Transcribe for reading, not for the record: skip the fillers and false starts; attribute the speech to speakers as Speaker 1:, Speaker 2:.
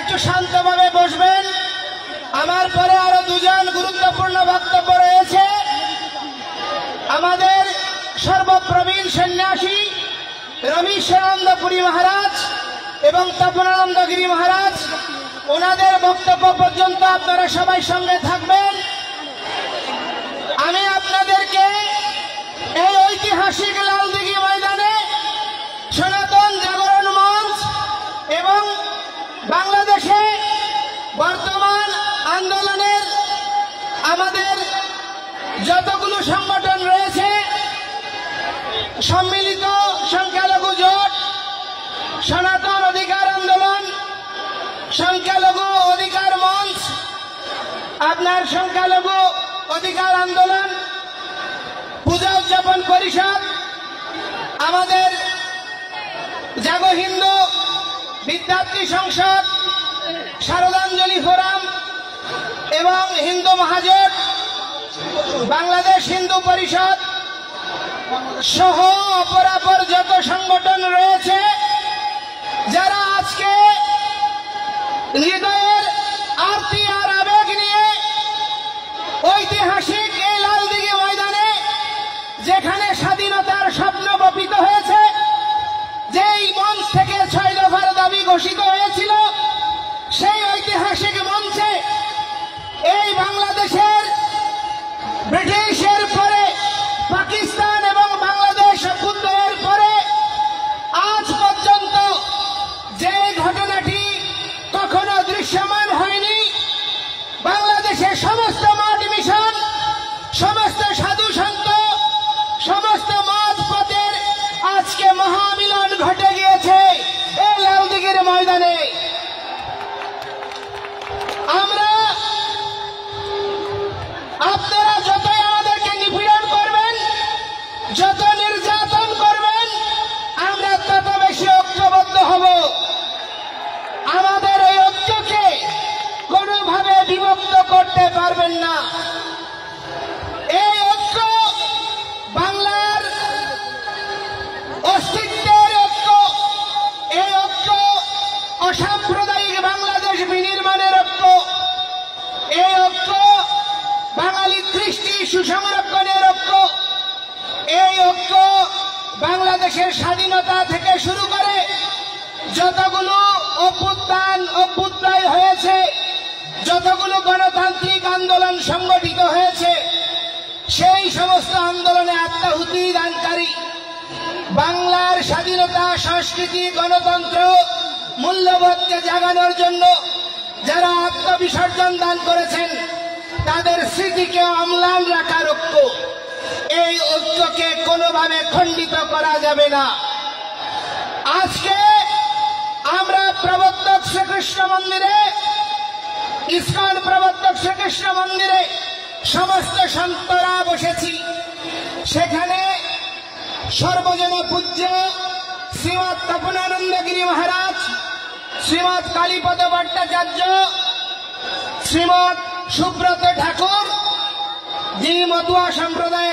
Speaker 1: একটু শান্তভাবে বসবেন। আমার পরে আরো দুজন গুরুত্বপূর্ণ বক্তব্য রয়েছে। আমাদের সর্বপ্রবীণ সন্ন্যাসী রমেশানন্দ পুরী মহারাজ এবং তপনানন্দ গিরি মহারাজ, ওনাদের বক্তব্য পর্যন্ত আপনারা সবাই সঙ্গে থাকবেন। আমি আপনাদেরকে এই ঐতিহাসিক লালদিঘি ময়দানে সনাতন জাগরণ মঞ্চ এবং বাংলাদেশে বর্তমান আন্দোলনের আমাদের যতগুলো সংগঠন রয়েছে, সম্মিলিত সংখ্যালঘু জোট, সনাতন অধিকার আন্দোলন, সংখ্যালঘু অধিকার মঞ্চ, আপনার সংখ্যালঘু অধিকার আন্দোলন, পূজা উদযাপন পরিষদ, আমাদের জাগো হিন্দু বিদ্যার্থী সংসদ, শারদাঞ্জলি ফোরাম এবং হিন্দু মহাজোট, বাংলাদেশ হিন্দু পরিষদ সহ অপরাপর যত সংগঠন রয়েছে, যারা আজকে হৃদয়ের আরতি আর আবেগ নিয়ে ঐতিহাসিক এই লালদিঘি ময়দানে, যেখানে স্বাধীনতার স্বপ্ন বপিত হয়েছে, যেই মঞ্চ থেকে 6 দফার দাবি ঘোষিত হয়েছিল, সেই ঐতিহাসিক মঞ্চে এই বাংলাদেশের ব্রিটিশের পরে পাকিস্তান এবং বাংলাদেশ অভ্যুদয়ের পরে আজ পর্যন্ত যে ঘটনাটি কখনো দৃশ্যমান হয়নি, বাংলাদেশের সমস্ত মঠ মিশন, সমস্ত সাধু সন্ত, সমস্ত মত পথের আজকে মহামিলন ঘটে গিয়েছে এই লালদিঘির ময়দানে। আমরা আপনারা যতই আমাদেরকে নিপীড়ন করবেন, যত নির্যাতন করবেন, আমরা তত বেশি ঐক্যবদ্ধ হব। আমাদের এই ঐক্যকে কোনোভাবে বিভক্ত করতে পারবেন না। এই ঐক্য বাংলার অস্তিত্বের ঐক্য, এই ঐক্য অসাম্প্রদায়িক বাংলাদেশ বিনির্মাণের ঐক্য, এই ঐক্য বাঙালি কৃষ্টি সুসংরক্ষণের ঐক্য, এই ঐক্য বাংলাদেশের স্বাধীনতা থেকে শুরু করে যতগুলো অভ্যুত্থান হয়েছে, যতগুলো গণতান্ত্রিক আন্দোলন সংগঠিত হয়েছে, সেই সমস্ত আন্দোলনে আত্মাহুতি দানকারী, বাংলার স্বাধীনতা, সংস্কৃতি, গণতন্ত্র মূল্যবোধকে জাগানোর জন্য যারা আত্মবিসর্জন দান করেছেন, তাদের স্মৃতিকে অম্লান রাখার ঐক্য। এই ঐক্যকে কোনোভাবে খণ্ডিত করা যাবে না। আজকে আমরা প্রবর্তক শ্রীকৃষ্ণ মন্দিরে, ইস্কন প্রবর্তক শ্রীকৃষ্ণ মন্দিরে সমস্ত সন্তরা বসেছি। সেখানে সর্বজন পূজ্য শ্রীমৎ তপনানন্দ গিরি মহারাজ, শ্রীমৎ কালীপদ ভট্টাচার্য, শ্রীমৎ সুব্রত ঠাকুর, যিনি মতুয়া সম্প্রদায়ের